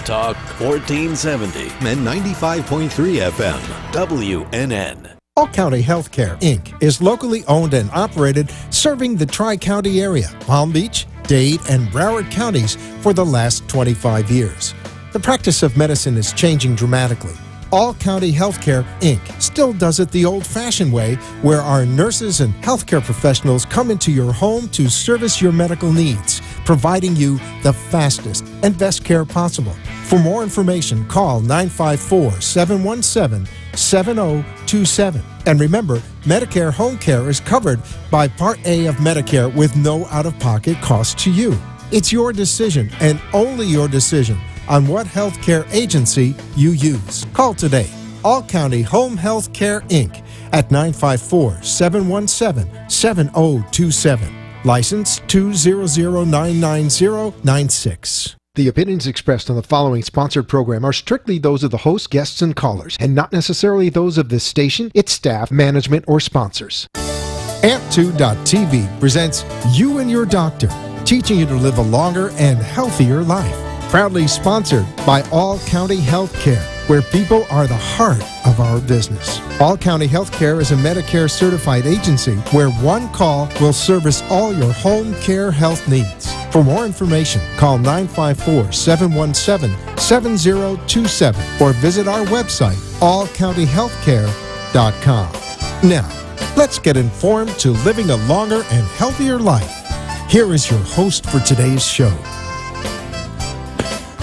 Talk 1470 and 95.3 FM, WNN. All County Healthcare, Inc. is locally owned and operated, serving the Tri-County area, Palm Beach, Dade, and Broward counties for the last 25 years. The practice of medicine is changing dramatically. All County Healthcare, Inc. still does it the old-fashioned way, where our nurses and healthcare professionals come into your home to service your medical needs, providing you the fastest and best care possible. For more information, call 954-717-7027. And remember, Medicare Home Care is covered by Part A of Medicare with no out-of-pocket cost to you. It's your decision, and only your decision, on what healthcare agency you use. Call today. All County Home Health Care, Inc. at 954-717-7027. License 200999096. The opinions expressed on the following sponsored program are strictly those of the host, guests, and callers, and not necessarily those of this station, its staff, management, or sponsors. Amp2.tv presents You and Your Doctor, teaching you to live a longer and healthier life. Proudly sponsored by All County Healthcare, where people are the heart of our business. All County Healthcare is a Medicare certified agency where one call will service all your home care health needs. For more information, call 954-717-7027 or visit our website, allcountyhealthcare.com. Now, let's get informed to living a longer and healthier life. Here is your host for today's show.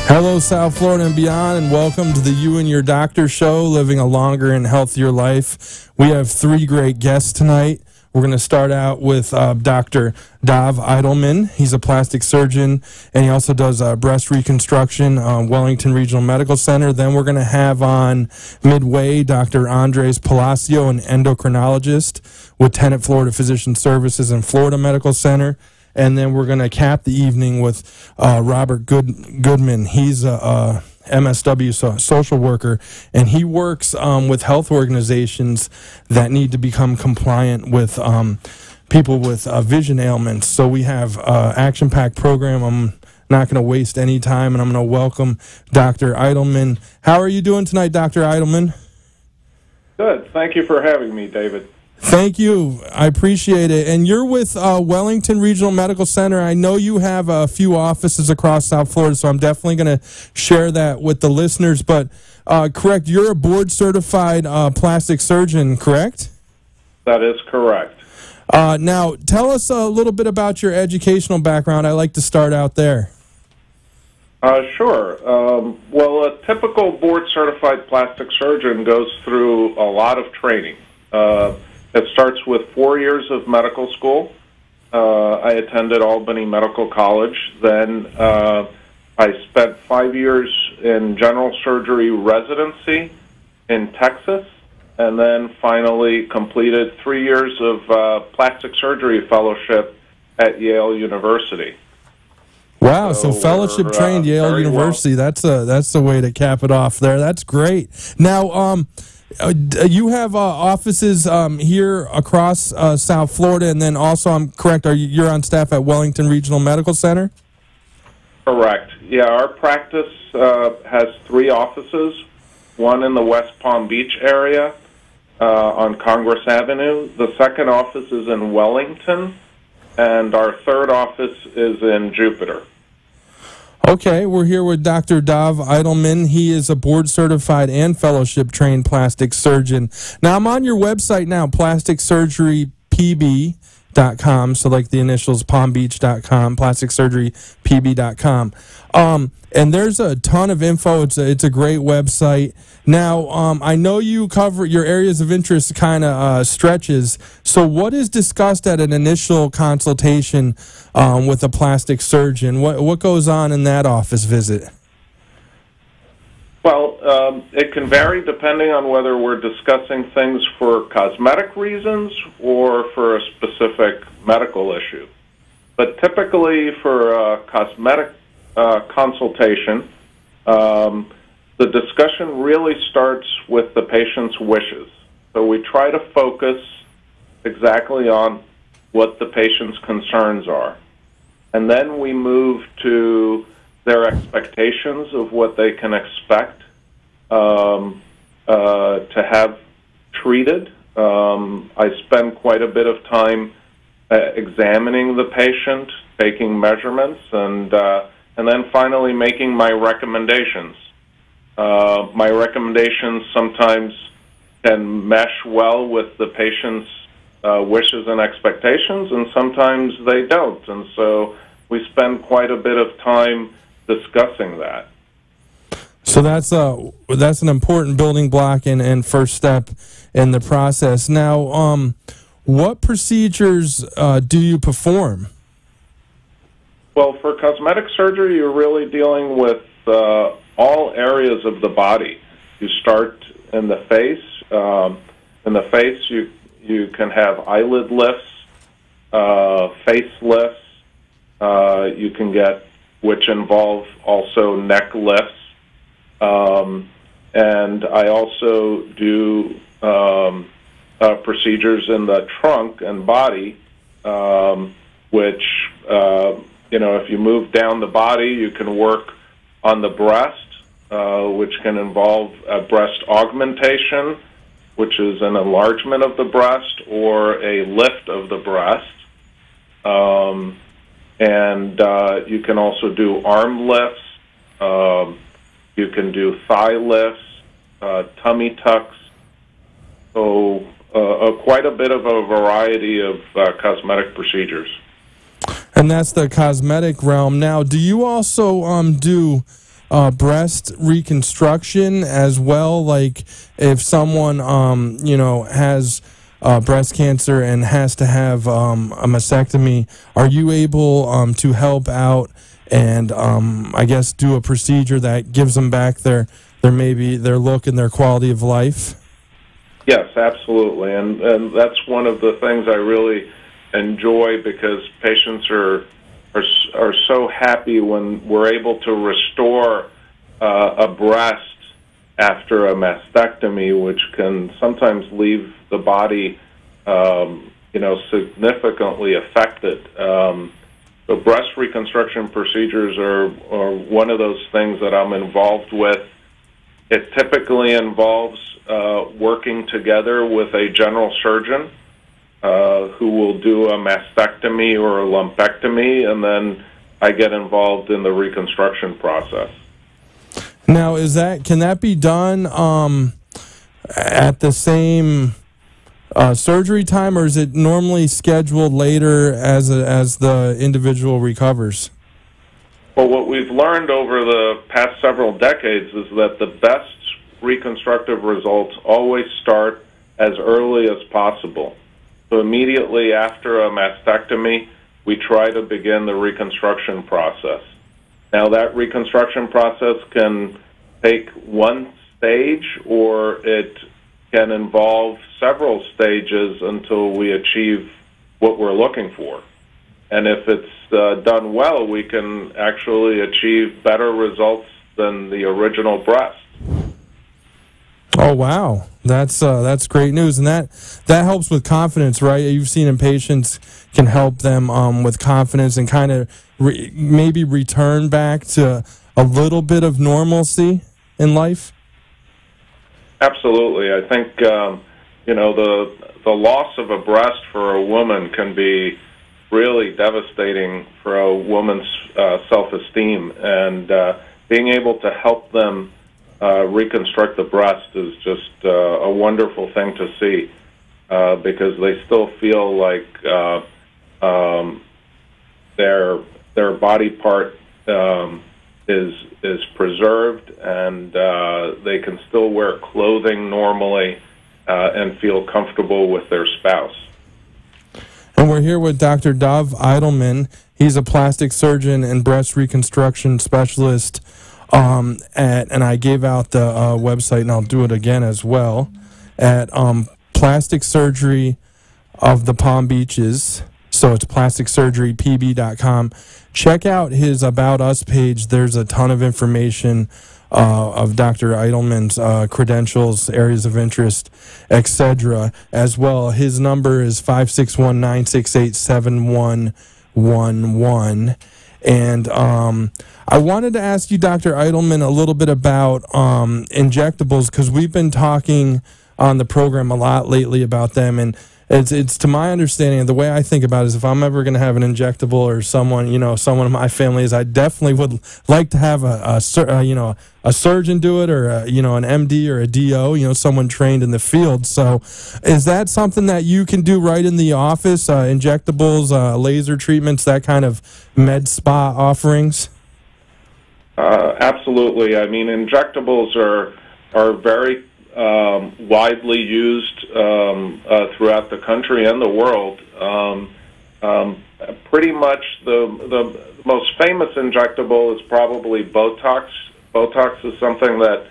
Hello, South Florida and beyond, and welcome to the You and Your Doctor show, living a longer and healthier life. We have three great guests tonight. We're going to start out with Dr. Dov Eldelman. He's a plastic surgeon, and he also does breast reconstruction, Wellington Regional Medical Center. Then we're going to have on midway Dr. Andres Palacio, an endocrinologist with Tenet Florida Physician Services and Florida Medical Center. And then we're going to cap the evening with Robert Goodman. He's a MSW social worker, and he works with health organizations that need to become compliant with people with vision ailments. So we have an action-packed program. I'm not going to waste any time, and I'm going to welcome Dr. Eldelman. How are you doing tonight, Dr. Eldelman? Good. Thank you for having me, David. Thank you. I appreciate it. And you're with Wellington Regional Medical Center. I know you have a few offices across South Florida, so I'm definitely going to share that with the listeners. But correct, you're a board-certified plastic surgeon, correct? That is correct. Now, tell us a little bit about your educational background. I'd like to start out there. Sure. Well, a typical board-certified plastic surgeon goes through a lot of training. It starts with 4 years of medical school. I attended Albany Medical College. Then I spent 5 years in general surgery residency in Texas, and then finally completed 3 years of plastic surgery fellowship at Yale University. Wow, so fellowship trained Yale University. Well. That's the way to cap it off there. That's great. Now, you have offices here across South Florida, and then also, I'm correct, you're on staff at Wellington Regional Medical Center? Correct. Yeah, our practice has 3 offices, one in the West Palm Beach area on Congress Avenue. The second office is in Wellington, and our third office is in Jupiter. Okay, we're here with Dr. Dov Eldelman. He is a board-certified and fellowship-trained plastic surgeon. Now, I'm on your website now, plasticsurgerypb.com, so like the initials, palmbeach.com, plasticsurgerypb.com. And there's a ton of info. It's a great website. Now, I know you cover your areas of interest kind of stretches. So what is discussed at an initial consultation with a plastic surgeon? What goes on in that office visit? Well, it can vary depending on whether we're discussing things for cosmetic reasons or for a specific medical issue. But typically for a cosmetic consultation, the discussion really starts with the patient's wishes. So we try to focus exactly on what the patient's concerns are. And then we move to their expectations of what they can expect to have treated. I spend quite a bit of time examining the patient, taking measurements, and then finally making my recommendations. My recommendations sometimes can mesh well with the patient's wishes and expectations, and sometimes they don't. And so we spend quite a bit of time discussing that. So that's an important building block and first step in the process. Now, what procedures do you perform? Well, for cosmetic surgery, you're really dealing with all areas of the body. You start in the face. In the face, you can have eyelid lifts, face lifts. You can get, which involve also neck lifts. And I also do procedures in the trunk and body, which, if you move down the body, you can work on the breast, which can involve a breast augmentation, which is an enlargement of the breast or a lift of the breast. And you can also do arm lifts. You can do thigh lifts, tummy tucks. So quite a bit of a variety of cosmetic procedures. And that's the cosmetic realm. Now, do you also do breast reconstruction as well? Like if someone, has breast cancer and has to have a mastectomy, are you able to help out and I guess do a procedure that gives them back their look and their quality of life? Yes, absolutely, and that's one of the things I really enjoy, because patients are so happy when we're able to restore a breast after a mastectomy, which can sometimes leave the body significantly affected. So breast reconstruction procedures are one of those things that I'm involved with. It typically involves working together with a general surgeon who will do a mastectomy or a lumpectomy, and then I get involved in the reconstruction process. Now, can that be done at the same surgery time, or is it normally scheduled later as the individual recovers? Well, what we've learned over the past several decades is that the best reconstructive results always start as early as possible. So immediately after a mastectomy, we try to begin the reconstruction process. Now, that reconstruction process can take one stage, or it can involve several stages until we achieve what we're looking for. And if it's done well, we can actually achieve better results than the original breast. Oh, wow. That's great news. And that helps with confidence, right? You've seen in patients can help them with confidence and kind of maybe return back to a little bit of normalcy in life? Absolutely. I think, the loss of a breast for a woman can be really devastating for a woman's self-esteem. And being able to help them reconstruct the breast is just a wonderful thing to see, because they still feel like their body part is preserved, and they can still wear clothing normally and feel comfortable with their spouse. And we're here with Dr. Dov Eldelman. He's a plastic surgeon and breast reconstruction specialist. And I gave out the website, and I'll do it again as well, at Plastic Surgery of the Palm Beaches. So it's plasticsurgerypb.com. Check out his About Us page. There's a ton of information of Dr. Eldelman's credentials, areas of interest, etc. as well. His number is 561-968-7111. And I wanted to ask you, Dr. Eldelman, a little bit about injectables, because we've been talking on the program a lot lately about them, and it's to my understanding, and the way I think about it is, if I'm ever going to have an injectable, or someone in my family is, I definitely would like to have a surgeon do it, or an MD or a DO, someone trained in the field. So is that something that you can do right in the office, injectables, laser treatments, that kind of med spa offerings? Absolutely. I mean, injectables are very widely used throughout the country and the world. Pretty much the most famous injectable is probably Botox. Botox is something that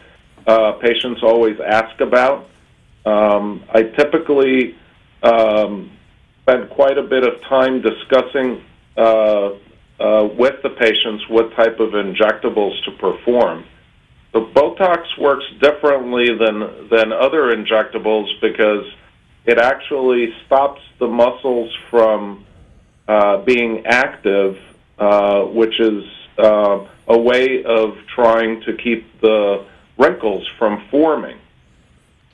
patients always ask about. I typically spend quite a bit of time discussing with the patients what type of injectables to perform. The Botox works differently than other injectables because it actually stops the muscles from being active, which is a way of trying to keep the wrinkles from forming.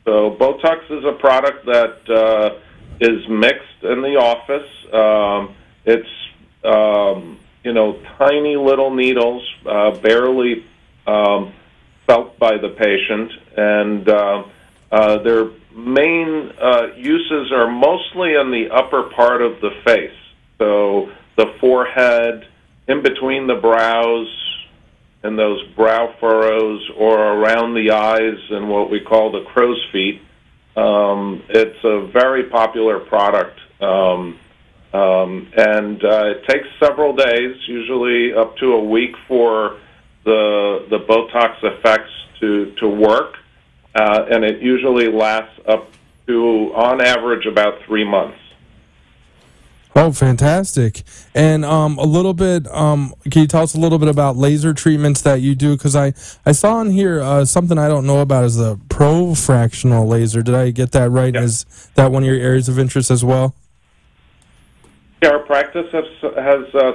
So Botox is a product that is mixed in the office. It's tiny little needles, barely felt by the patient, and their main uses are mostly in the upper part of the face, so the forehead, in between the brows, and those brow furrows, or around the eyes, and what we call the crow's feet. It's a very popular product, and it takes several days, usually up to a week, for the Botox effects to work, and it usually lasts up to, on average, about 3 months. Oh, fantastic. And a little bit, can you tell us a little bit about laser treatments that you do? Because I saw in here something I don't know about is the profractional laser. Did I get that right? Yeah. Is that one of your areas of interest as well? Yeah, our practice has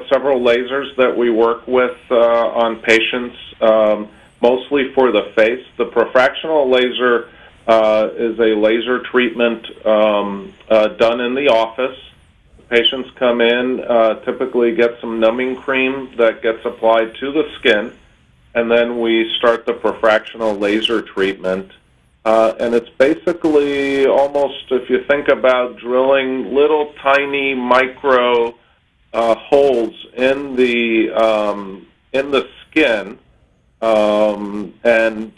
several lasers that we work with on patients, mostly for the face. The profractional laser is a laser treatment done in the office. Patients come in, typically get some numbing cream that gets applied to the skin, and then we start the profractional laser treatment. And it's basically almost, if you think about drilling little tiny micro holes in the skin, and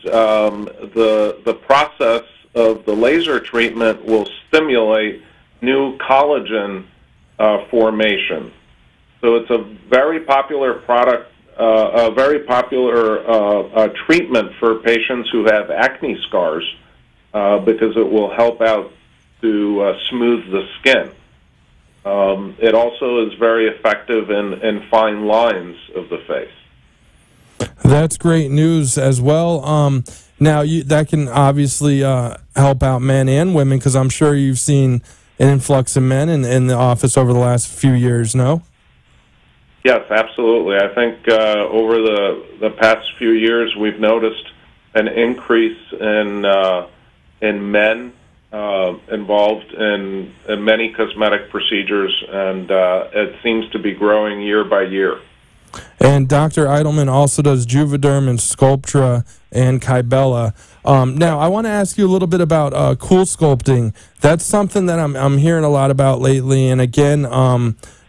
the process of the laser treatment will stimulate new collagen formation. So it's a very popular product, a very popular treatment for patients who have acne scars, because it will help out to smooth the skin. It also is very effective in fine lines of the face. That's great news as well. Now, that can obviously help out men and women, because I'm sure you've seen an influx of men in the office over the last few years, no? Yes, absolutely. I think over the past few years, we've noticed an increase in men involved in many cosmetic procedures, and it seems to be growing year by year. And Dr. Eldelman also does Juvederm and Sculptra and Kybella. Now, I want to ask you a little bit about cool sculpting. That's something that I'm hearing a lot about lately. And again,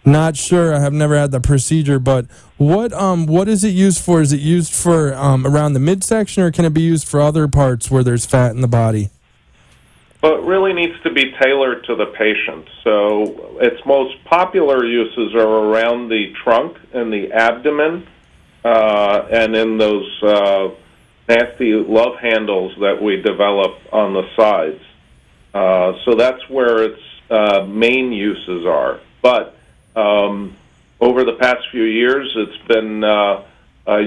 not sure. I have never had the procedure, but what is it used for? Is it used for around the midsection, or can it be used for other parts where there's fat in the body? Well, it really needs to be tailored to the patient. So its most popular uses are around the trunk and the abdomen, and in those nasty love handles that we develop on the sides. So that's where its main uses are. But over the past few years, it's been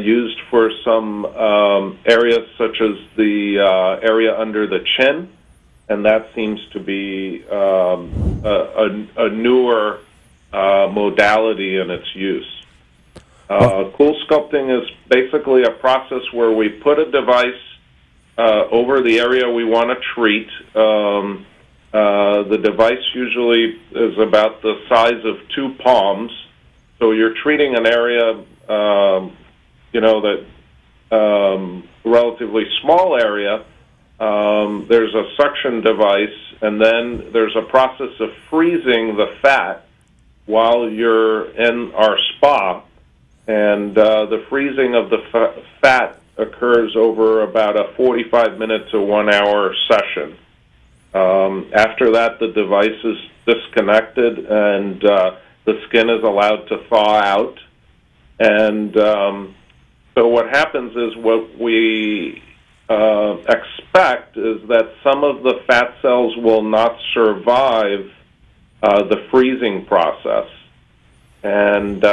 used for some areas such as the area under the chin, and that seems to be a newer modality in its use. Cool sculpting is basically a process where we put a device over the area we want to treat. The device usually is about the size of 2 palms, so you're treating an area, that relatively small area. There's a suction device, and then there's a process of freezing the fat while you're in our spa, and the freezing of the fat occurs over about a 45-minute to 1 hour session. After that, the device is disconnected, and the skin is allowed to thaw out. And so what happens is what we expect is that some of the fat cells will not survive the freezing process. And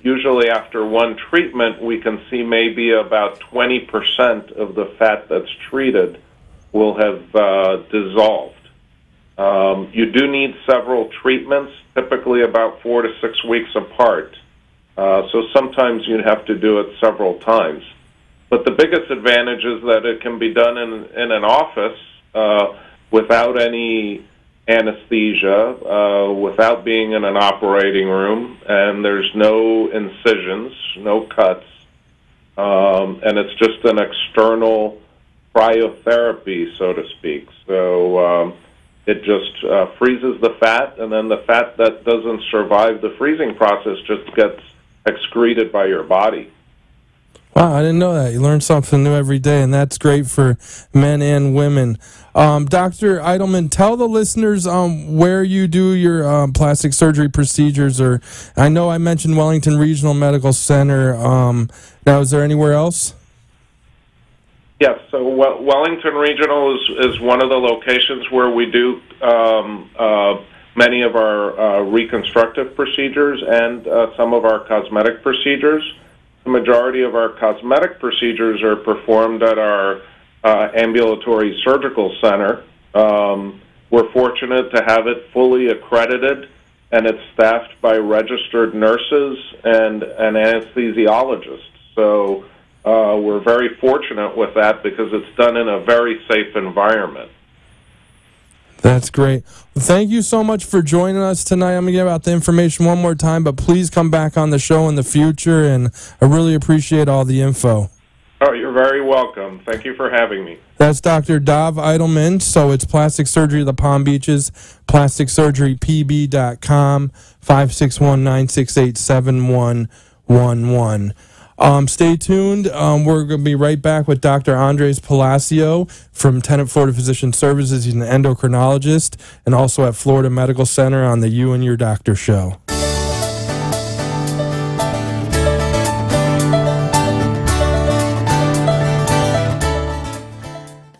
usually after one treatment, we can see maybe about 20% of the fat that's treated will have dissolved. You do need several treatments, typically about 4 to 6 weeks apart. So sometimes you have to do it several times. But the biggest advantage is that it can be done in an office without any anesthesia, without being in an operating room, and there's no incisions, no cuts, and it's just an external cryotherapy, so to speak. So it just freezes the fat, and then the fat that doesn't survive the freezing process just gets excreted by your body. Wow, I didn't know that. You learn something new every day, and that's great for men and women. Dr. Eldelman, tell the listeners where you do your plastic surgery procedures. Or I know I mentioned Wellington Regional Medical Center. Now, is there anywhere else? Yes, so Wellington Regional is one of the locations where we do many of our reconstructive procedures and some of our cosmetic procedures. The majority of our cosmetic procedures are performed at our ambulatory surgical center. We're fortunate to have it fully accredited, and it's staffed by registered nurses and anesthesiologists. So we're very fortunate with that because it's done in a very safe environment. That's great. Well, thank you so much for joining us tonight. I'm going to give out the information one more time, but please come back on the show in the future, and I really appreciate all the info. Oh, you're very welcome. Thank you for having me. That's Dr. Dav Eldelman. So it's Plastic Surgery of the Palm Beaches, plasticsurgerypb.com, 561-968-7111. Stay tuned. We're going to be right back with Dr. Andres Palacio from Tenet Florida Physician Services. He's an endocrinologist and also at Florida Medical Center on the You and Your Doctor show.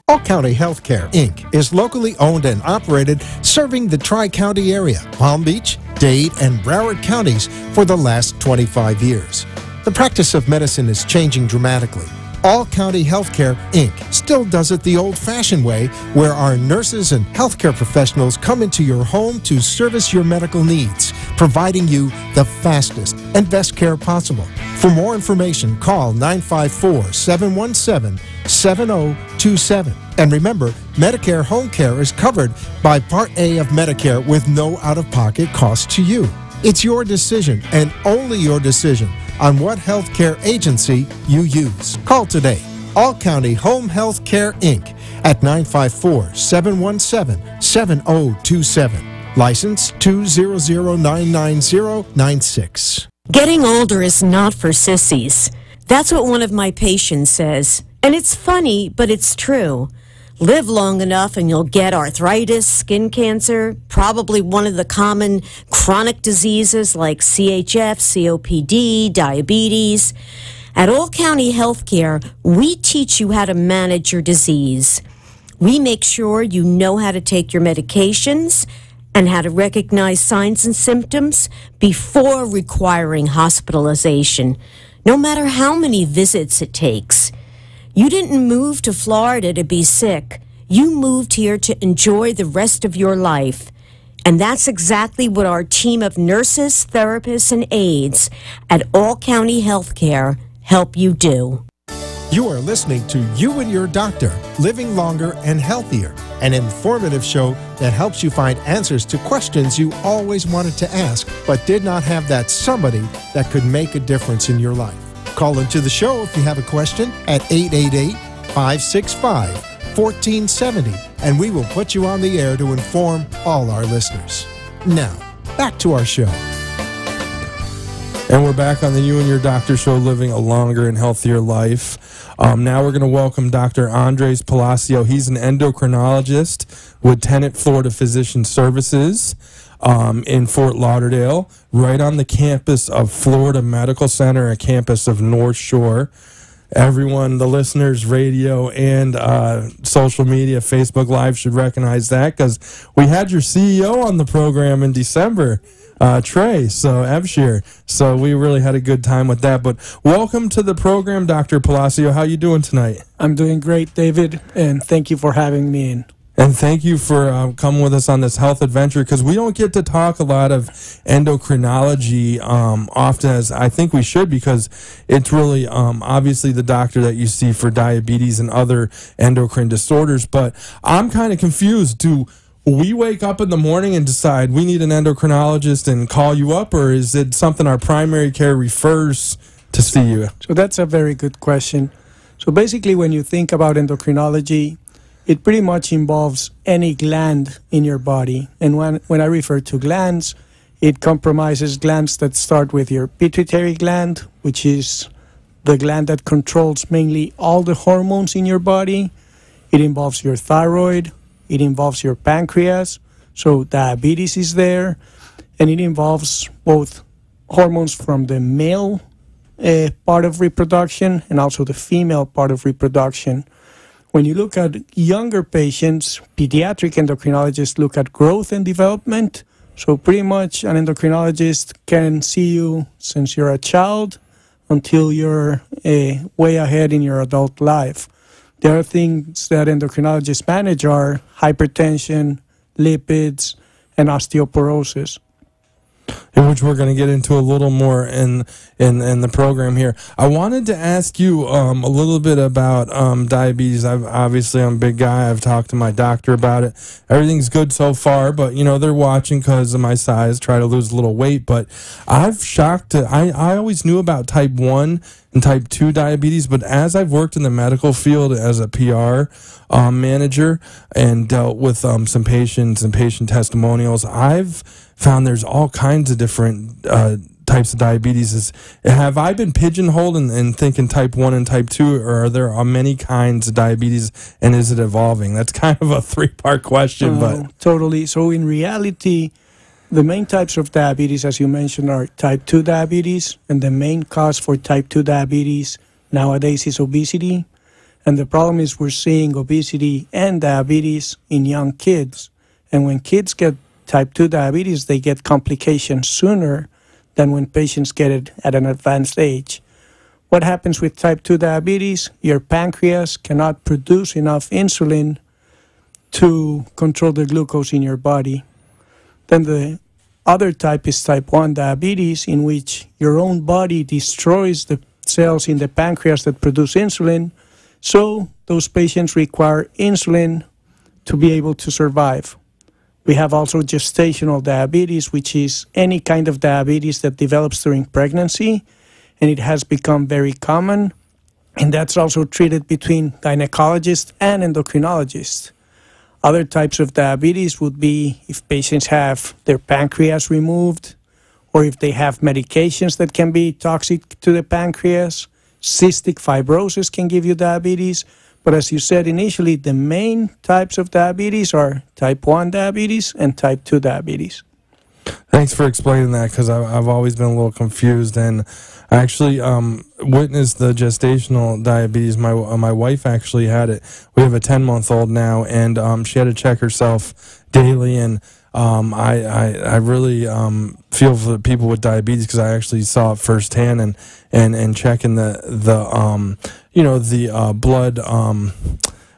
All County Healthcare, Inc. is locally owned and operated, serving the Tri-County area, Palm Beach, Dade, and Broward counties for the last 25 years. The practice of medicine is changing dramatically. All County Healthcare, Inc. still does it the old-fashioned way, where our nurses and healthcare professionals come into your home to service your medical needs, providing you the fastest and best care possible. For more information, call 954-717-7027. And remember, Medicare Home Care is covered by Part A of Medicare with no out-of-pocket cost to you. It's your decision, and only your decision, on what healthcare agency you use. Call today. All County Home Health Care, Inc. at 954-717-7027. License 200999096. Getting older is not for sissies. That's what one of my patients says. And it's funny, but it's true. Live long enough and you'll get arthritis, skin cancer, probably one of the common chronic diseases like CHF, COPD, diabetes. At All County Healthcare, we teach you how to manage your disease. We make sure you know how to take your medications and how to recognize signs and symptoms before requiring hospitalization, no matter how many visits it takes. You didn't move to Florida to be sick. You moved here to enjoy the rest of your life. And that's exactly what our team of nurses, therapists, and aides at All County Healthcare help you do. You are listening to You and Your Doctor, Living Longer and Healthier, an informative show that helps you find answers to questions you always wanted to ask, but did not have that somebody that could make a difference in your life. Call into the show if you have a question at 888-565-1470, and we will put you on the air to inform all our listeners. Now, back to our show. And we're back on the You and Your Doctor show, living a longer and healthier life. Now we're going to welcome Dr. Andres Palacio. He's an endocrinologist with Tenet Florida Physician Services in Fort Lauderdale, right on the campus of Florida Medical Center, a campus of North Shore. Everyone, the listeners, radio, and social media, Facebook Live should recognize that because we had your CEO on the program in December. Trey, so Abshir. So we really had a good time with that. But welcome to the program, Dr. Palacio. How you doing tonight? I'm doing great, David, and thank you for having me in. And thank you for coming with us on this health adventure, because we don't get to talk a lot of endocrinology often as I think we should, because it's really obviously the doctor that you see for diabetes and other endocrine disorders. But I'm kind of confused. Do we wake up in the morning and decide we need an endocrinologist and call you up, or is it something our primary care refers to see you? So that's a very good question. So basically, when you think about endocrinology, it pretty much involves any gland in your body. And when I refer to glands, it compromises glands that start with your pituitary gland, which is the gland that controls mainly all the hormones in your body. It involves your thyroid. It involves your pancreas, so diabetes is there, and it involves both hormones from the male part of reproduction and also the female part of reproduction. When you look at younger patients, pediatric endocrinologists look at growth and development, so pretty much an endocrinologist can see you since you're a child until you're way ahead in your adult life. The other things that endocrinologists manage are hypertension, lipids, and osteoporosis, which we're going to get into a little more in the program here. I wanted to ask you a little bit about diabetes. I'm a big guy. I've talked to my doctor about it. Everything's good so far, but they're watching because of my size, try to lose a little weight. But I've shocked. I always knew about type 1 and type 2 diabetes, but as I've worked in the medical field as a PR manager and dealt with some patients and patient testimonials, I've found there's all kinds of different types of diabetes. Have I been pigeonholed in thinking type 1 and type 2, or are there many kinds of diabetes, and is it evolving? That's kind of a three-part question. But totally. So in reality, the main types of diabetes, as you mentioned, are type 2 diabetes, and the main cause for type 2 diabetes nowadays is obesity. And the problem is we're seeing obesity and diabetes in young kids. And when kids get type 2 diabetes, they get complications sooner than when patients get it at an advanced age. What happens with type 2 diabetes? Your pancreas cannot produce enough insulin to control the glucose in your body. Then the other type is type 1 diabetes, in which your own body destroys the cells in the pancreas that produce insulin. So those patients require insulin to be able to survive. We have also gestational diabetes, which is any kind of diabetes that develops during pregnancy, and it has become very common. And that's also treated between gynecologists and endocrinologists. Other types of diabetes would be if patients have their pancreas removed, or if they have medications that can be toxic to the pancreas. Cystic fibrosis can give you diabetes. But as you said initially, the main types of diabetes are type 1 diabetes and type 2 diabetes. Thanks for explaining that, because I've always been a little confused. And I actually witnessed the gestational diabetes. My wife actually had it. We have a 10-month-old now, and she had to check herself daily. And I really feel for the people with diabetes, because I actually saw it firsthand, and checking the blood.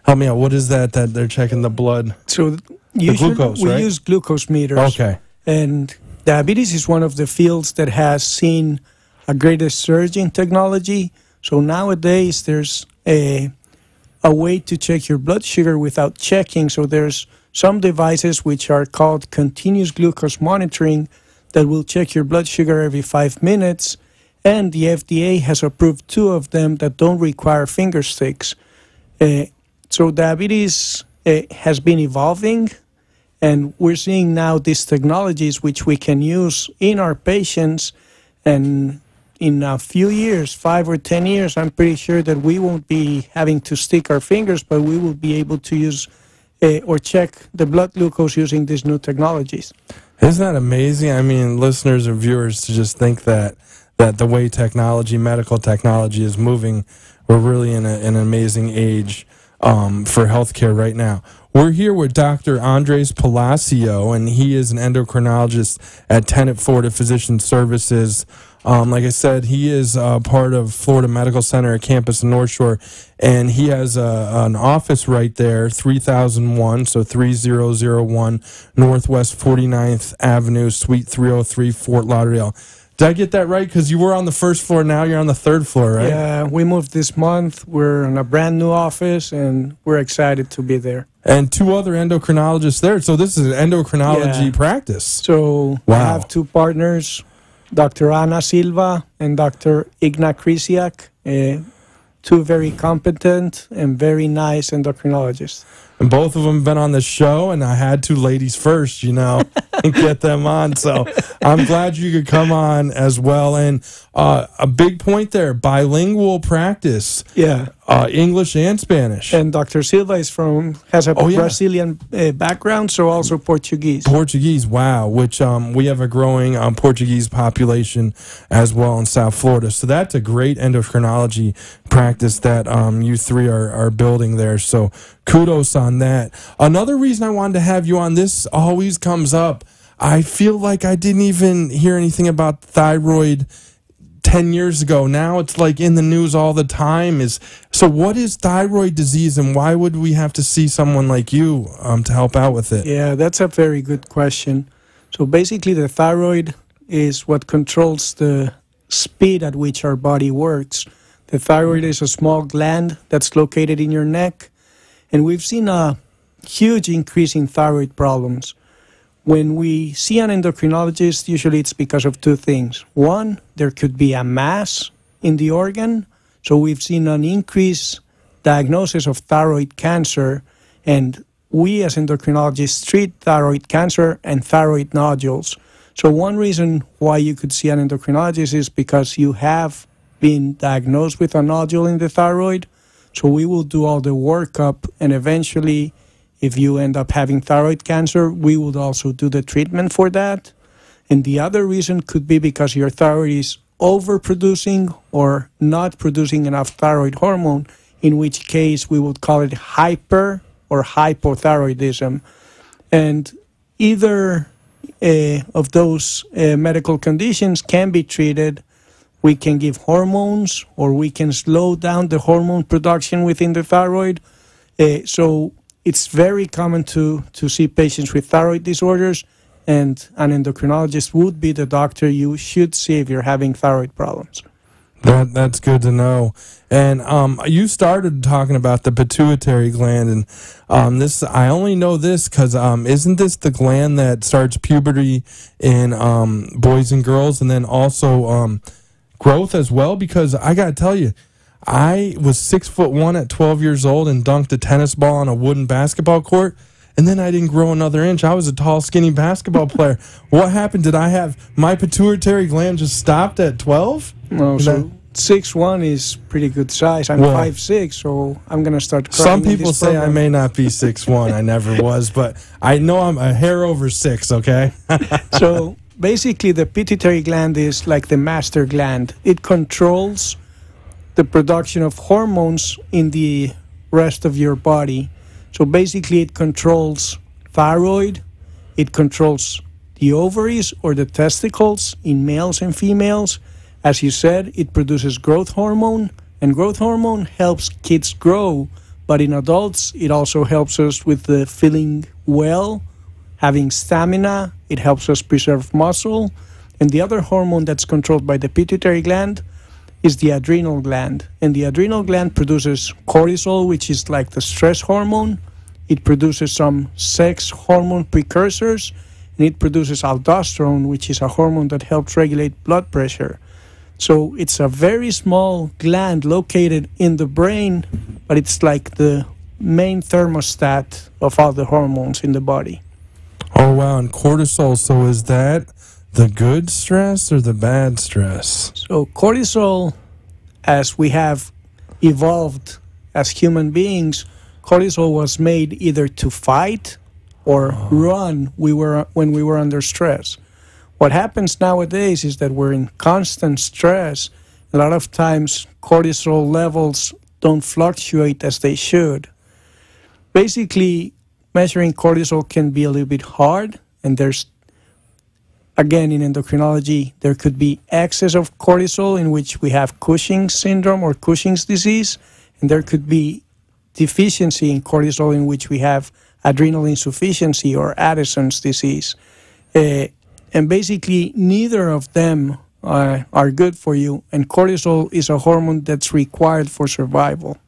Help me out. What is that they're checking the blood? So Usually, glucose, we right? use glucose meters. Okay. And diabetes is one of the fields that has seen a greater surge in technology. So nowadays, there's a way to check your blood sugar without checking. So there's some devices which are called continuous glucose monitoring that will check your blood sugar every 5 minutes. And the FDA has approved 2 of them that don't require finger sticks. So diabetes has been evolving, and we're seeing now these technologies which we can use in our patients. And in a few years, 5 or 10 years, I'm pretty sure that we won't be having to stick our fingers, but we will be able to use or check the blood glucose using these new technologies. Isn't that amazing? I mean, listeners and viewers, to just think that the way medical technology is moving, we're really in an amazing age for healthcare right now. We're here with Dr. Andres Palacio, and he is an endocrinologist at Tenet Florida Physician Services. Like I said, he is part of Florida Medical Center at campus in North Shore, and he has an office right there, 3001, so 3001 Northwest 49th Avenue, Suite 303, Fort Lauderdale. Did I get that right? Because you were on the first floor, now you're on the third floor, right? Yeah, we moved this month. We're in a brand new office, and we're excited to be there. And 2 other endocrinologists there, so this is an endocrinology practice. So I have 2 partners, Dr. Ana Silva and Dr. Igna Krisiak, 2 very competent and very nice endocrinologists. And both of them have been on the show, and I had 2 ladies first, and get them on. So I'm glad you could come on as well. And a big point there, bilingual practice. Yeah. English and Spanish. And Dr. Silva has a Brazilian background, so also Portuguese. Portuguese, wow, which we have a growing Portuguese population as well in South Florida. So that's a great endocrinology practice that you 3 are building there. So kudos on that. Another reason I wanted to have you on, this always comes up. I feel like I didn't even hear anything about thyroid 10 years ago. Now it's like in the news all the time. So what is thyroid disease, and why would we have to see someone like you to help out with it? Yeah, that's a very good question. So basically the thyroid is what controls the speed at which our body works. The thyroid is a small gland that's located in your neck, and we've seen a huge increase in thyroid problems. When we see an endocrinologist, usually it's because of 2 things. One, there could be a mass in the organ. So we've seen an increased diagnosis of thyroid cancer, and we as endocrinologists treat thyroid cancer and thyroid nodules. So one reason why you could see an endocrinologist is because you have been diagnosed with a nodule in the thyroid. So we will do all the workup, and eventually, if you end up having thyroid cancer, we would also do the treatment for that. And the other reason could be because your thyroid is overproducing or not producing enough thyroid hormone, in which case we would call it hyper or hypothyroidism. And either of those medical conditions can be treated. We can give hormones, or we can slow down the hormone production within the thyroid. So it's very common to see patients with thyroid disorders, and an endocrinologist would be the doctor you should see if you're having thyroid problems. That's good to know. And you started talking about the pituitary gland, and this, I only know this because isn't this the gland that starts puberty in boys and girls, and then also growth as well? Because I got to tell you, I was 6'1" at 12 years old and dunked a tennis ball on a wooden basketball court, and then I didn't grow another inch. I was a tall, skinny basketball player. What happened? Did I have my pituitary gland just stopped at 12? No, so 6'1" is pretty good size. I'm 5'6", so I'm going to start crying. Some people say I may not be 6'1". I never was, but I know I'm a hair over 6, okay? So basically the pituitary gland is like the master gland. It controls the production of hormones in the rest of your body. So basically it controls thyroid, it controls the ovaries or the testicles in males and females. As you said, it produces growth hormone, and growth hormone helps kids grow, but in adults it also helps us with the feeling well, having stamina. It helps us preserve muscle. And the other hormone that's controlled by the pituitary gland is the adrenal gland. And the adrenal gland produces cortisol, which is like the stress hormone. It produces some sex hormone precursors, and it produces aldosterone, which is a hormone that helps regulate blood pressure. So it's a very small gland located in the brain, but it's like the main thermostat of all the hormones in the body. Oh, wow. And cortisol, so is that the good stress or the bad stress? So cortisol, as we have evolved as human beings, cortisol was made either to fight or run when we were under stress. What happens nowadays is that we're in constant stress. A lot of times cortisol levels don't fluctuate as they should. Basically, measuring cortisol can be a little bit hard, and there's, again, in endocrinology, there could be excess of cortisol, in which we have Cushing's syndrome or Cushing's disease, and there could be deficiency in cortisol, in which we have adrenal insufficiency or Addison's disease. And basically, neither of them are good for you, and cortisol is a hormone that's required for survival.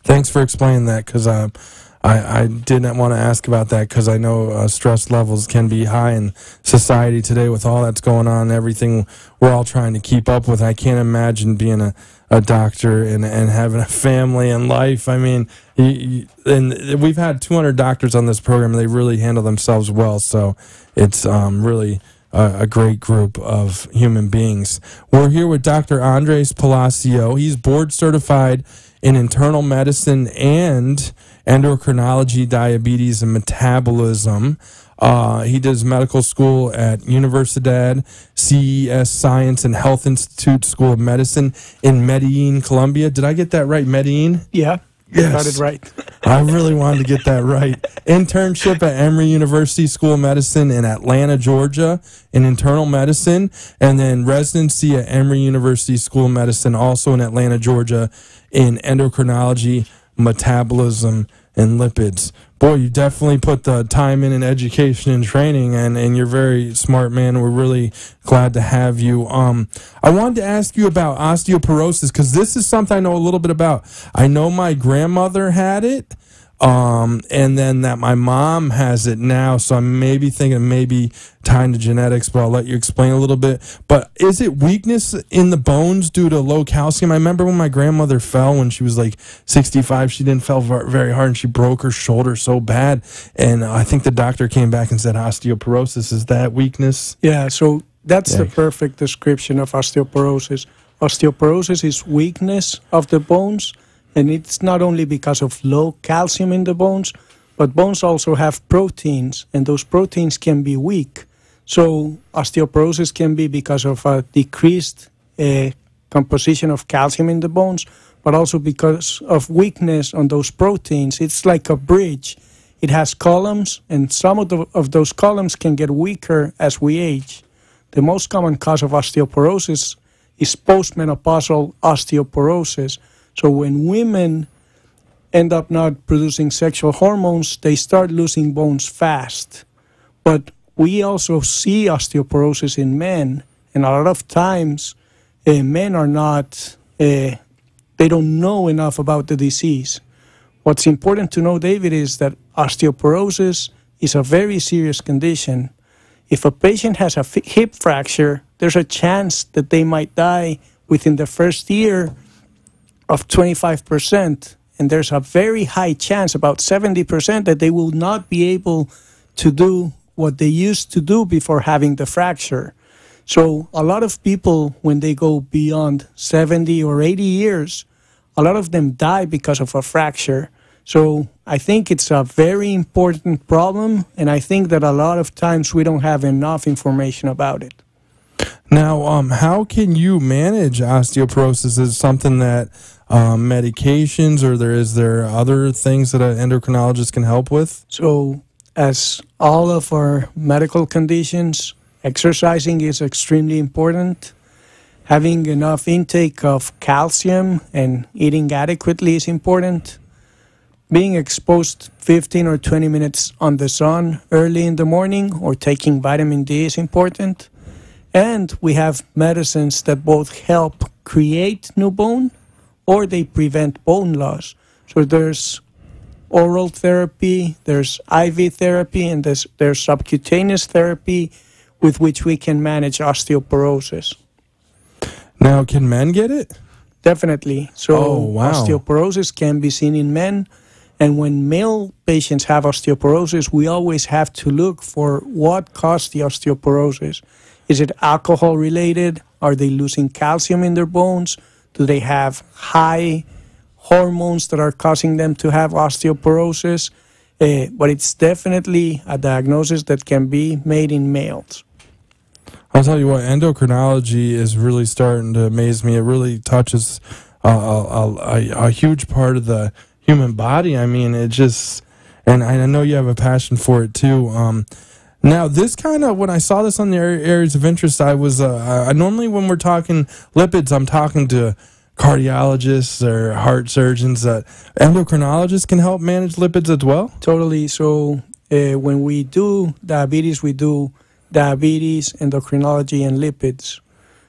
Thanks for explaining that, because I didn't want to ask about that, because I know stress levels can be high in society today with all that's going on, everything we're all trying to keep up with. I can't imagine being a doctor and having a family and life. I mean, and we've had 200 doctors on this program, and they really handle themselves well, so it's really a great group of human beings. We're here with Dr. Andres Palacio. He's board certified in internal medicine and endocrinology, diabetes, and metabolism. He does medical school at Universidad CES Science and Health Institute School of Medicine in Medellin, Colombia. Did I get that right, Medellin? Yeah, you got it right. I really wanted to get that right. Internship at Emory University School of Medicine in Atlanta, Georgia, in internal medicine, and then residency at Emory University School of Medicine, also in Atlanta, Georgia, in endocrinology, metabolism, and lipids. Boy, you definitely put the time in education and training, and you're a very smart man. We're really glad to have you. I wanted to ask you about osteoporosis, because this is something I know a little bit about. I know my grandmother had it, and then that my mom has it now, so I'm maybe thinking maybe tying to genetics, but I'll let you explain a little bit. But is it weakness in the bones due to low calcium? I remember when my grandmother fell when she was like 65, she didn't fall very hard, and she broke her shoulder so bad, and I think the doctor came back and said osteoporosis. Is that weakness? Yeah, so that's the perfect description of osteoporosis. Osteoporosis is weakness of the bones, and it's not only because of low calcium in the bones, but bones also have proteins, and those proteins can be weak. So osteoporosis can be because of a decreased composition of calcium in the bones, but also because of weakness on those proteins. It's like a bridge. It has columns, and some of those columns can get weaker as we age. The most common cause of osteoporosis is postmenopausal osteoporosis. So when women end up not producing sexual hormones, they start losing bones fast. But we also see osteoporosis in men, and a lot of times men are not, they don't know enough about the disease. What's important to know, David, is that osteoporosis is a very serious condition. If a patient has a hip fracture, there's a chance that they might die within the first year of 25%, and there's a very high chance, about 70%, that they will not be able to do what they used to do before having the fracture. So a lot of people, when they go beyond 70 or 80 years, a lot of them die because of a fracture. So I think it's a very important problem, and I think that a lot of times we don't have enough information about it. Now, how can you manage osteoporosis? Is it something that medications, or is there other things that an endocrinologist can help with? So, as all of our medical conditions, exercising is extremely important. Having enough intake of calcium and eating adequately is important. being exposed 15 or 20 minutes on the sun early in the morning or taking vitamin D is important. And we have medicines that both help create new bone or they prevent bone loss. So there's oral therapy, there's IV therapy, and there's subcutaneous therapy with which we can manage osteoporosis. Now, can men get it? Definitely. So osteoporosis can be seen in men. And when male patients have osteoporosis, we always have to look for what caused the osteoporosis. Is it alcohol related? Are they losing calcium in their bones? Do they have high hormones that are causing them to have osteoporosis? But it's definitely a diagnosis that can be made in males. I'll tell you what, endocrinology is really starting to amaze me. It really touches a huge part of the human body. I mean, it just, and I know you have a passion for it too. Now, this kind of, when I saw this on the areas of interest, I was, normally when we're talking lipids, I'm talking to cardiologists or heart surgeons. Endocrinologists can help manage lipids as well? Totally. So when we do diabetes, endocrinology, and lipids.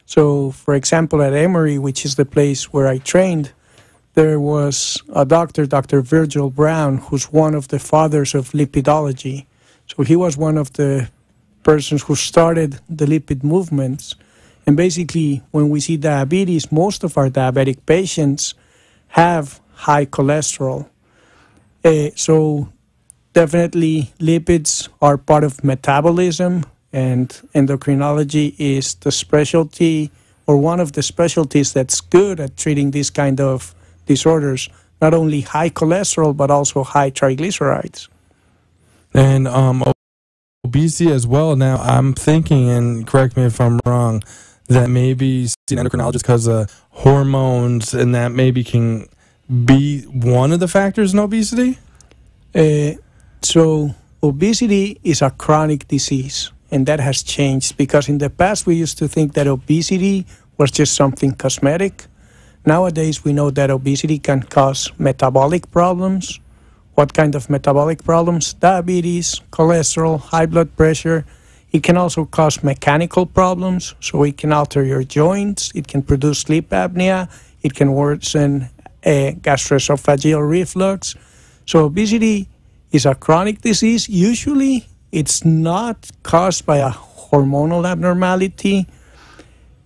So, for example, at Emory, which is the place where I trained, there was a doctor, Dr. Virgil Brown, who's one of the fathers of lipidology. So he was one of the persons who started the lipid movements. And basically, when we see diabetes, most of our diabetic patients have high cholesterol. So definitely lipids are part of metabolism, and endocrinology is the specialty or one of the specialties that's good at treating these kind of disorders, not only high cholesterol, but also high triglycerides. And obesity as well. Now, I'm thinking, and correct me if I'm wrong, that maybe seeing an endocrinologist because of hormones, and that maybe can be one of the factors in obesity? So obesity is a chronic disease, and that has changed because in the past we used to think that obesity was just something cosmetic. Nowadays we know that obesity can cause metabolic problems. What kind of metabolic problems? Diabetes, cholesterol, high blood pressure. It can also cause mechanical problems, so it can alter your joints. It can produce sleep apnea. It can worsen gastroesophageal reflux. So obesity is a chronic disease. Usually it's not caused by a hormonal abnormality.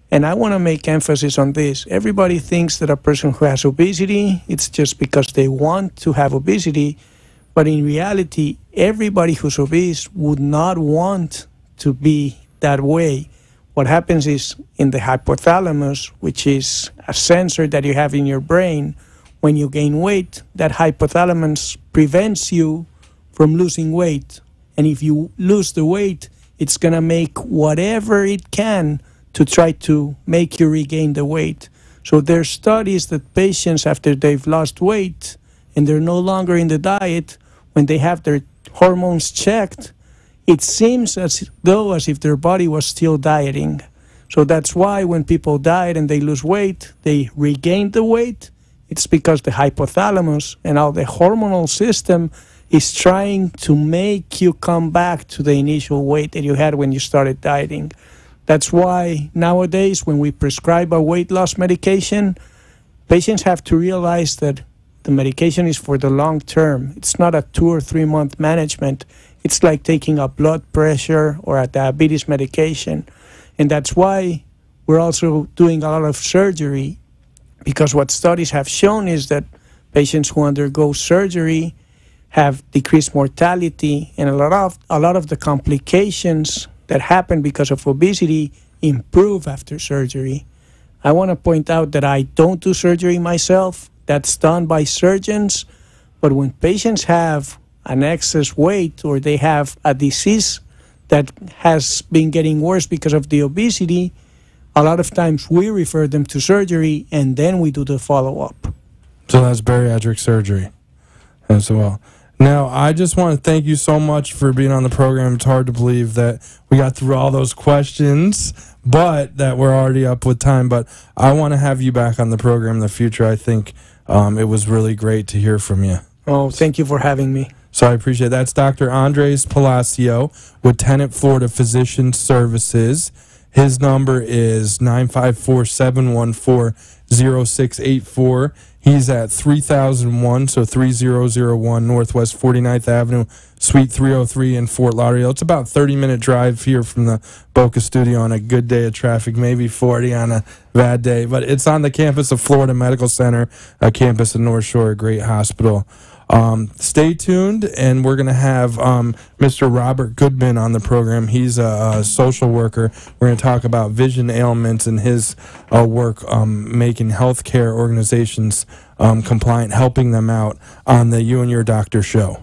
And I want to make emphasis on this. Everybody thinks that a person who has obesity, it's just because they want to have obesity. But in reality, everybody who's obese would not want to be that way. What happens is in the hypothalamus, which is a sensor that you have in your brain, when you gain weight, that hypothalamus prevents you from losing weight. And if you lose the weight, it's going to make whatever it can to try to make you regain the weight. So there's studies that patients, after they've lost weight and they're no longer in the diet, when they have their hormones checked, it seems as if their body was still dieting. So that's why when people diet and they lose weight, they regain the weight. It's because the hypothalamus and all the hormonal system is trying to make you come back to the initial weight that you had when you started dieting. That's why nowadays when we prescribe a weight loss medication, patients have to realize that the medication is for the long term. It's not a 2 or 3 month management. It's like taking a blood pressure or a diabetes medication. And that's why we're also doing a lot of surgery, because what studies have shown is that patients who undergo surgery have decreased mortality, and a lot of the complications that happen because of obesity improve after surgery. I want to point out that I don't do surgery myself. That's done by surgeons. But when patients have an excess weight or they have a disease that has been getting worse because of the obesity, a lot of times we refer them to surgery and then we do the follow-up. So that's bariatric surgery as well. Now, I just want to thank you so much for being on the program. It's hard to believe that we got through all those questions, but that we're already up with time. But I want to have you back on the program in the future. I think it was really great to hear from you. Oh, thank you for having me. So I appreciate it. That's Dr. Andres Palacio with Tenet Florida Physician Services. His number is 954-714-0684. He's at 3001, so 3001 Northwest 49th Avenue, Suite 303 in Fort Lauderdale. It's about a 30-minute drive here from the Boca studio on a good day of traffic, maybe 40 on a bad day. But it's on the campus of Florida Medical Center, a campus in North Shore, a great hospital. Stay tuned, and we're going to have Mr. Robert Goodman on the program. He's a social worker. We're going to talk about vision ailments and his work making healthcare organizations compliant, helping them out on the You and Your Doctor show.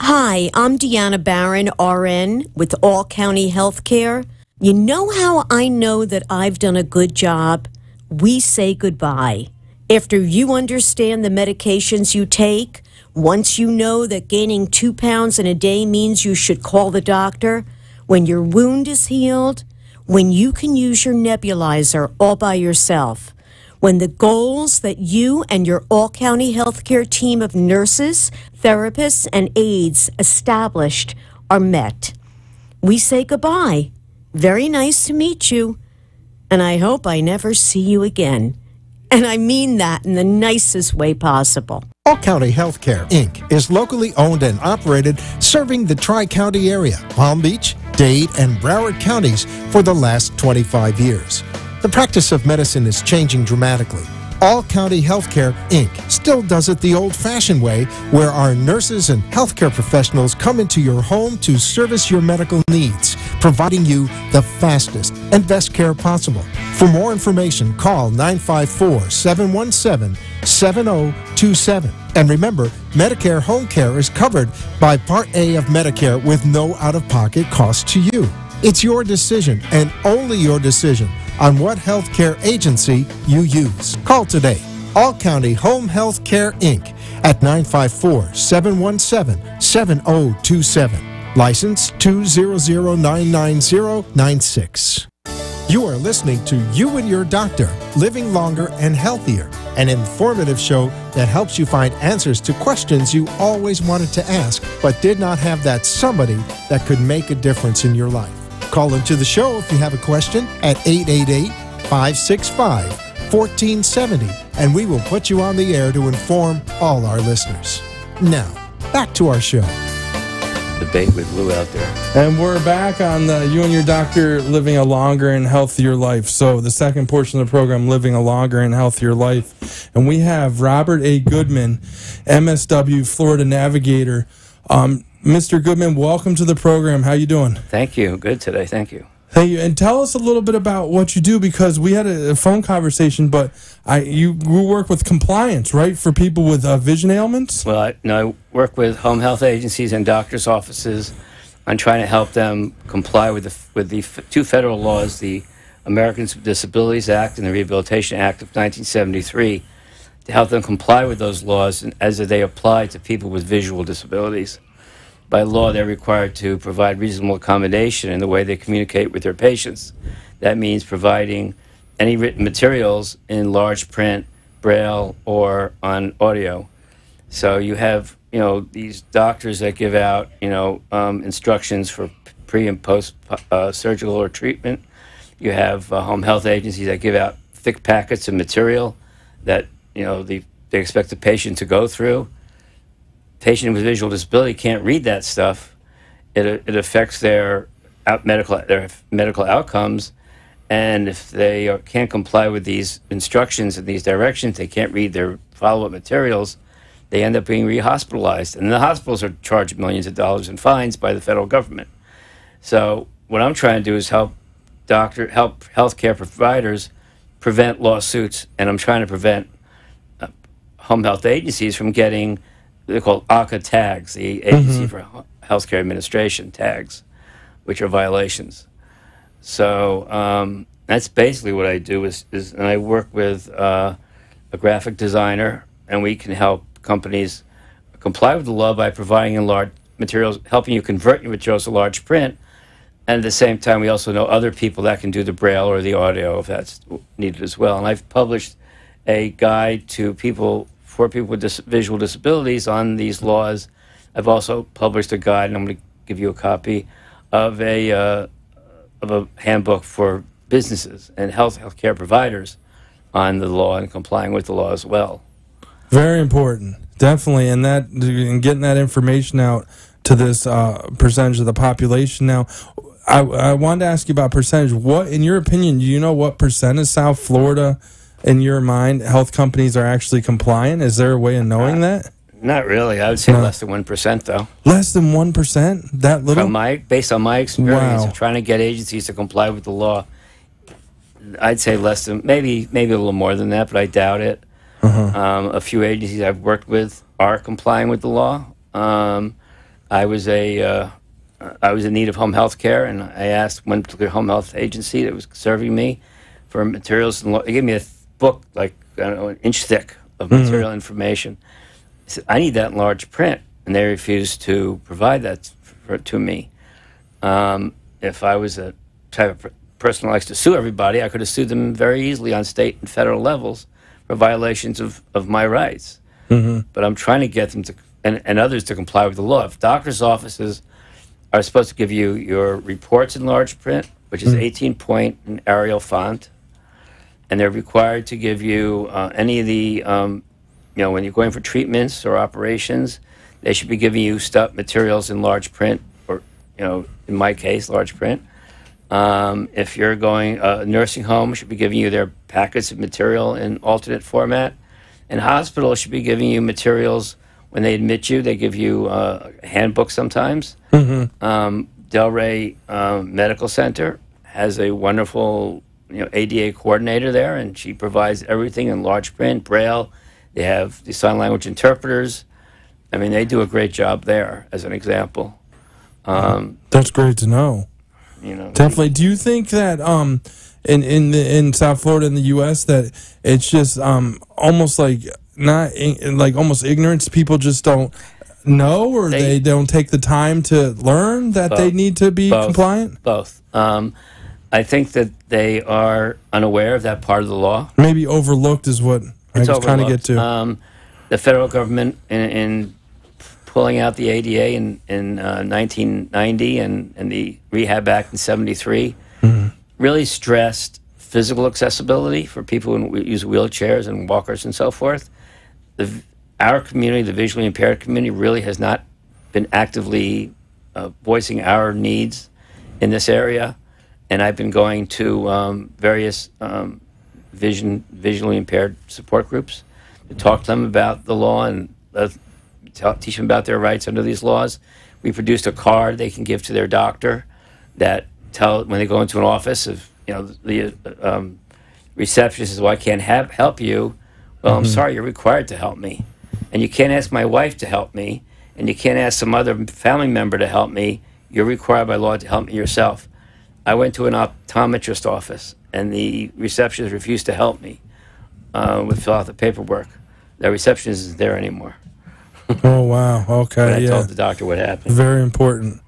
Hi, I'm Deanna Barron, RN, with All County Healthcare. You know how I know that I've done a good job? We say goodbye. After you understand the medications you take, once you know that gaining 2 pounds in a day means you should call the doctor, when your wound is healed, when you can use your nebulizer all by yourself, when the goals that you and your all-county healthcare team of nurses, therapists, and aides established are met. We say goodbye. Very nice to meet you, and I hope I never see you again. And I mean that in the nicest way possible. All County Healthcare, Inc. is locally owned and operated, serving the Tri-County area, Palm Beach, Dade, and Broward counties for the last 25 years. The practice of medicine is changing dramatically. All County Healthcare, Inc. still does it the old-fashioned way, where our nurses and healthcare professionals come into your home to service your medical needs, providing you the fastest and best care possible. For more information, call 954-717-7027. And remember, Medicare Home Care is covered by Part A of Medicare with no out-of-pocket cost to you. It's your decision, and only your decision, on what healthcare agency you use. Call today. All County Home Health Care, Inc. at 954-717-7027. License 200999096. You are listening to You and Your Doctor, Living Longer and Healthier, an informative show that helps you find answers to questions you always wanted to ask, but did not have that somebody that could make a difference in your life. Call into the show if you have a question at 888-565-1470, and we will put you on the air to inform all our listeners. Now, back to our show. Debate with Lou out there. And we're back on the You and Your Doctor, Living a Longer and Healthier Life. So the second portion of the program, Living a Longer and Healthier Life. And we have Robert A. Goodman, MSW, Florida Navigator. Mr. Goodman, welcome to the program. How you doing? Thank you. Good today. Thank you. Thank you. And tell us a little bit about what you do, because we had a phone conversation, but you work with compliance, right, for people with vision ailments? Well, I work with home health agencies and doctors' offices on trying to help them comply with the two federal laws, the Americans with Disabilities Act and the Rehabilitation Act of 1973, to help them comply with those laws as they apply to people with visual disabilities. By law, they're required to provide reasonable accommodation in the way they communicate with their patients. That means providing any written materials in large print, braille, or on audio. So you have, these doctors that give out, instructions for pre and post surgical or treatment. You have home health agencies that give out thick packets of material that, they expect the patient to go through. Patient with visual disability can't read that stuff. It affects their medical outcomes, and if they can't comply with these instructions and these directions, they can't read their follow-up materials, they end up being re-hospitalized. And the hospitals are charged millions of dollars in fines by the federal government. So what I'm trying to do is help healthcare providers prevent lawsuits, and I'm trying to prevent home health agencies from getting, they're called ACA tags, the Agency for Healthcare Administration tags, which are violations. So that's basically what I do. And I work with a graphic designer, and we can help companies comply with the law by providing in large materials, helping you convert your materials to large print, And at the same time, we also know other people that can do the Braille or the audio if that's needed as well. And I've published a guide to people for people with visual disabilities on these laws. I've also published a guide, and I'm going to give you a copy of a handbook for businesses and healthcare providers on the law and complying with the law as well. Very important, definitely, and getting that information out to this percentage of the population. Now, I wanted to ask you about percentage. What, in your opinion, do you know what percent of South Florida, in your mind, health companies are actually compliant? Is there a way of knowing that? Not really. I would say less than 1%, though. Less than 1%? That little? Based on my experience Wow. of trying to get agencies to comply with the law, I'd say less than, maybe a little more than that, but I doubt it. A few agencies I've worked with are complying with the law. I was in need of home health care, and I asked one particular home health agency that was serving me for materials. And they gave me a book, like, I don't know, an inch thick of material information. I said, I need that in large print, and they refused to provide that to me. If I was a type of person who likes to sue everybody, I could have sued them very easily on state and federal levels for violations of my rights. But I'm trying to get them to, and others to comply with the law. If doctors' offices are supposed to give you your reports in large print, which is 18-point in Arial font, and they're required to give you any of the, when you're going for treatments or operations, they should be giving you materials in large print, or, in my case, large print. If you're going, a nursing home should be giving you their packets of material in alternate format. And hospitals should be giving you materials when they admit you. They give you a handbook sometimes. Delray Medical Center has a wonderful ADA coordinator there, and she provides everything in large print, Braille. They have the sign language interpreters. I mean, they do a great job there, as an example. That's great to know. Definitely. Do you think that in South Florida in the U.S. that it's just almost like almost ignorance? People just don't know, or they don't take the time to learn that they need to be compliant? Both. I think that they are unaware of that part of the law. Maybe overlooked is what I was trying to get to. The federal government in pulling out the ADA in 1990 and the Rehab Act in 73 really stressed physical accessibility for people who use wheelchairs and walkers and so forth. Our community, the visually impaired community, really has not been actively voicing our needs in this area. And I've been going to various visually impaired support groups to talk to them about the law and teach them about their rights under these laws. We produced a card they can give to their doctor that when they go into an office, if the receptionist says, "Well, I can't help you." Well, I'm sorry, you're required to help me, and you can't ask my wife to help me, and you can't ask some other family member to help me. You're required by law to help me yourself. I went to an optometrist office, and the receptionist refused to help me fill out the paperwork. The receptionist isn't there anymore. Oh, wow. Okay, I told the doctor what happened. Very important.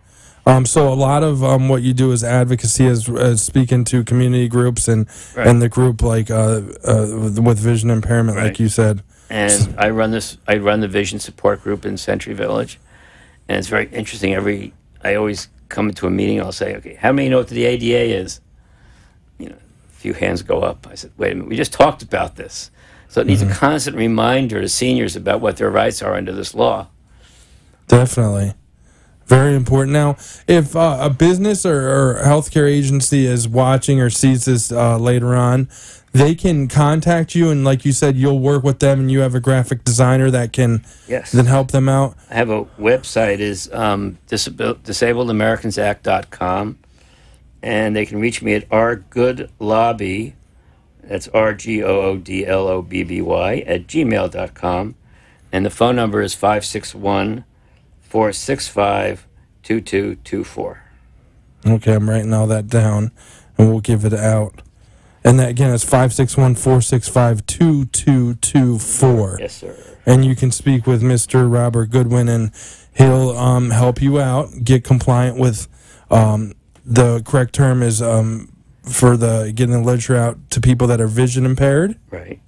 So a lot of what you do is advocacy, as speaking to community groups and the group with vision impairment, like you said. And I run the vision support group in Century Village, and it's very interesting. I always come into a meeting, I'll say, "Okay, how many know what the ADA is?" A few hands go up. I said, "Wait a minute, we just talked about this." So it needs a constant reminder to seniors about what their rights are under this law. Definitely. Very important. Now, if a business or healthcare agency is watching or sees this later on, they can contact you, and like you said, you'll work with them, and you have a graphic designer that can then help them out. I have a website, is disabledamericansact.com, and they can reach me at rgoodlobby, that's RGOODLOBBY, at gmail.com, and the phone number is 561-465-2224. Okay, I'm writing all that down, and we'll give it out. And that, again, is 561-465-2224. Yes, sir. And you can speak with Mr. Robert Goodwin, and he'll help you out, get compliant with the correct term is for the getting the literature out to people that are vision impaired. Right.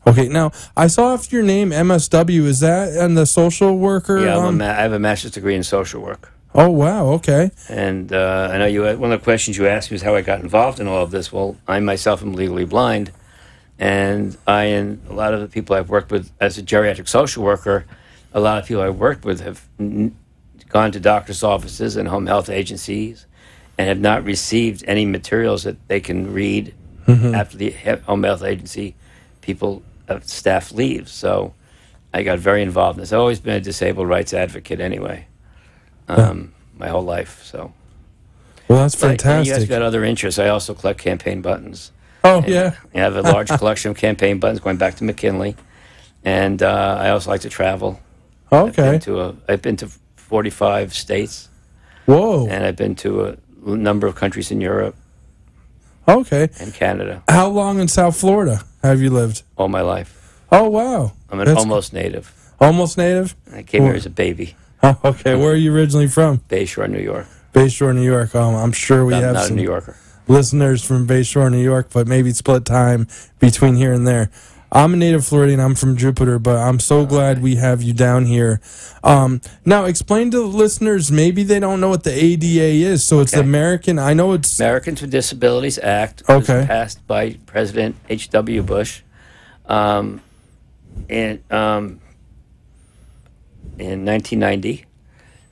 Okay. Now I saw after your name MSW. Is that and the social worker? Yeah, I have a master's degree in social work. Oh wow. Okay. And I know you. One of the questions you asked me is how I got involved in all of this. Well, I myself am legally blind, and a lot of the people I've worked with as a geriatric social worker, a lot of people I've worked with have gone to doctors' offices and home health agencies and have not received any materials that they can read after the home health agency staff leaves. So I got very involved in this. I've always been a disabled rights advocate anyway, my whole life. So, well, that's fantastic. You guys got other interests. I also collect campaign buttons. Oh, yeah. I have a large collection of campaign buttons going back to McKinley. And I also like to travel. Okay. I've been to 45 states. Whoa. And I've been to a number of countries in Europe. Okay. And Canada. How long in South Florida have you lived? All my life. Oh, wow. I'm almost native. Almost native? I came here as a baby. Oh, okay. Where are you originally from? Bayshore, New York. Bayshore, New York. I'm sure we have not some a New Yorker. Listeners from Bayshore, New York, but maybe split time between here and there. I'm a native Floridian. I'm from Jupiter, but I'm so glad we have you down here. Now, explain to the listeners, maybe they don't know what the ADA is. So it's the American, I know it's... Americans with Disabilities Act was passed by President H.W. Bush in 1990.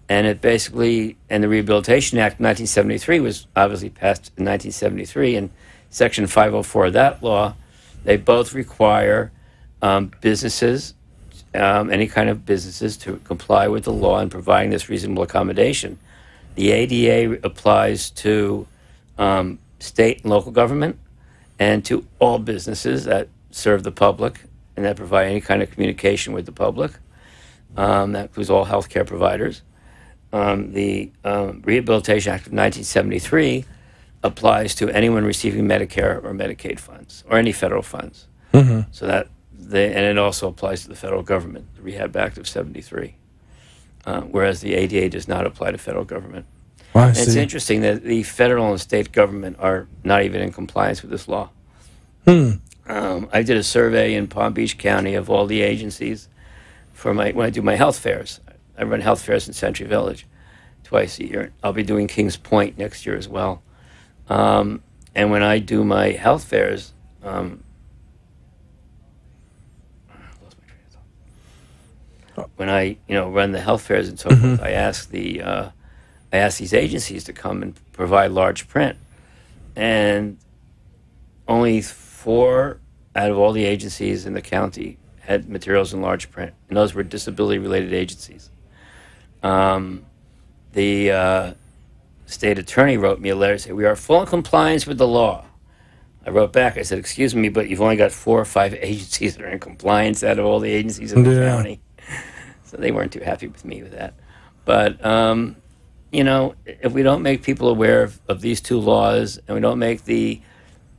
And it basically, and the Rehabilitation Act in 1973 was obviously passed in 1973. And Section 504 of that law, they both require businesses, any kind of businesses, to comply with the law in providing this reasonable accommodation. The ADA applies to state and local government and to all businesses that serve the public and that provide any kind of communication with the public. That includes all healthcare providers. The Rehabilitation Act of 1973 applies to anyone receiving Medicare or Medicaid funds or any federal funds. So that and it also applies to the federal government, the Rehab Act of 73, whereas the ADA does not apply to federal government. Oh, it's interesting that the federal and state government are not even in compliance with this law. I did a survey in Palm Beach County of all the agencies for when I do my health fairs. I run health fairs in Century Village twice a year. I'll be doing Kings Point next year as well. And when I do my health fairs, when I run the health fairs and so forth, I ask these agencies to come and provide large print, and only 4 out of all the agencies in the county had materials in large print, and those were disability-related agencies. The state attorney wrote me a letter saying, "We are full in compliance with the law." I wrote back, I said, "Excuse me, but you've only got 4 or 5 agencies that are in compliance out of all the agencies in the county." So they weren't too happy with me with that. But, if we don't make people aware of these 2 laws, and we don't make the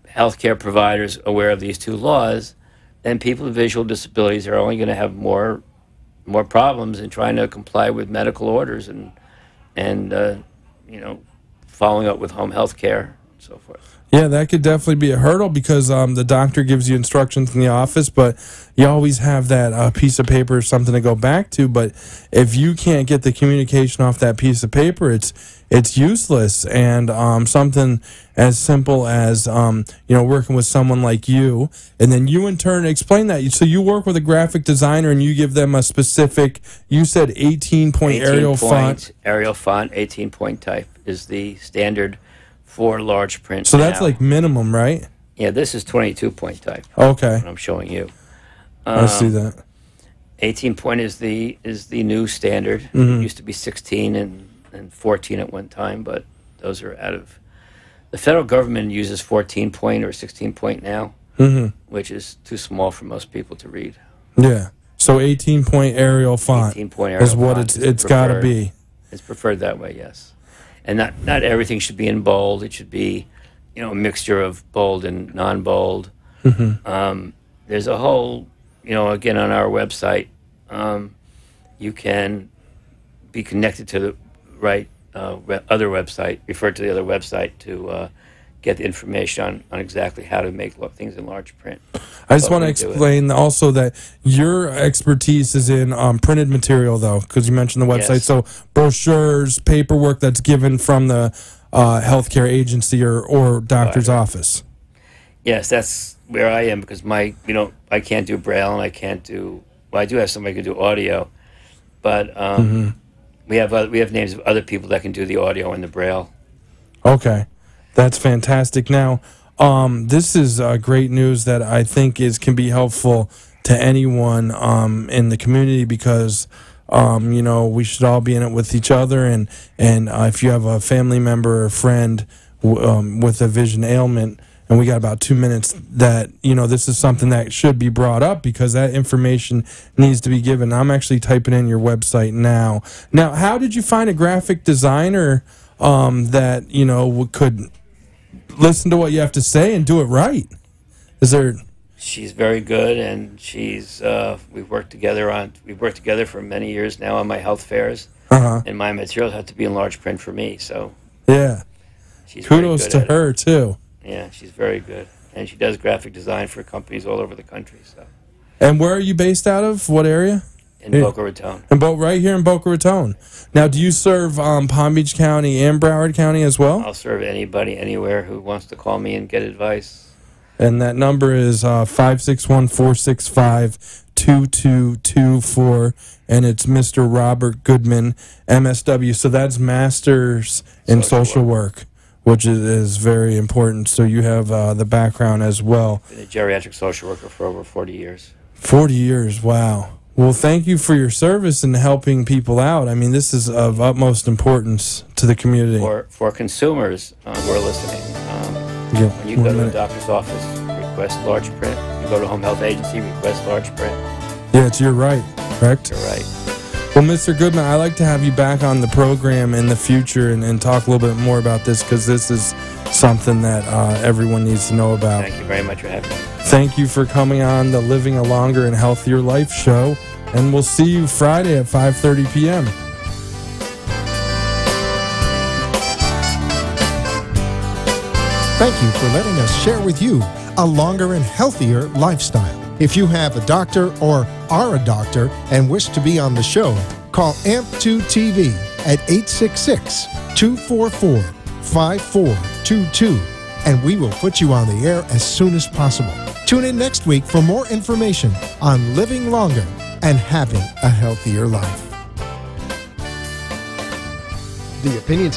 healthcare providers aware of these 2 laws, then people with visual disabilities are only going to have more problems in trying to comply with medical orders and following up with home health care and so forth. Yeah, that could definitely be a hurdle because the doctor gives you instructions in the office, but you always have that piece of paper or something to go back to. But if you can't get the communication off that piece of paper, it's useless. And something as simple as working with someone like you, and then you in turn explain that. So you work with a graphic designer and you give them a specific. You said 18-point Arial font. Arial font, 18-point type is the standard for large print. So that's like minimum, right? Yeah, this is 22-point type. Okay. I'm showing you. I see that. 18-point is the new standard. It used to be 16 and 14 at one time, but those are out of... The federal government uses 14-point or 16-point now, which is too small for most people to read. Yeah. So 18-point Arial font 18-point Arial is what it's got to be. It's preferred that way, yes. And not everything should be in bold. It should be, a mixture of bold and non-bold. There's a whole, again, on our website, you can be connected to the right other website, refer to the other website to get the information on exactly how to make things in large print. I just want to explain also that your expertise is in printed material, though, because you mentioned the website. Yes. So brochures, paperwork that's given from the healthcare agency or doctor's office. Yes, that's where I am, because I can't do Braille, and I can't do. Well, I do have somebody who can do audio, but we have names of other people that can do the audio and the Braille. Okay, that's fantastic. Now, this is great news that I think can be helpful to anyone in the community, because we should all be in it with each other, and if you have a family member or friend with a vision ailment, and we got about 2 minutes, that this is something that should be brought up, because that information needs to be given. I'm actually typing in your website now. Now, how did you find a graphic designer that could listen to what you have to say and do it right? She's very good, and we've worked together for many years now on my health fairs, and my materials have to be in large print for me. So yeah, kudos to her too. Yeah, she's very good, and she does graphic design for companies all over the country. So. And where are you based out of? What area? In Boca Raton. Right here in Boca Raton. Now, do you serve Palm Beach County and Broward County as well? I'll serve anybody, anywhere who wants to call me and get advice. And that number is 561-465-2224, and it's Mr. Robert Goodman, MSW. So that's Masters in Social Work, which is very important. So you have the background as well. Been a geriatric social worker for over 40 years. 40 years, wow. Well, thank you for your service and helping people out. I mean, this is of utmost importance to the community. For consumers who are listening, when you go to a doctor's office, request large print. You go to a home health agency, request large print. Yeah, it's your right, correct? You're right. Well, Mr. Goodman, I'd like to have you back on the program in the future and talk a little bit more about this, because this is something that everyone needs to know about. Thank you very much for having me. Thank you for coming on the Living a Longer and Healthier Life show, and we'll see you Friday at 5:30 p.m. Thank you for letting us share with you a longer and healthier lifestyle. If you have a doctor or are a doctor and wish to be on the show, call AMP2TV at 866-244-5422, and we will put you on the air as soon as possible. Tune in next week for more information on living longer and having a healthier life. The opinions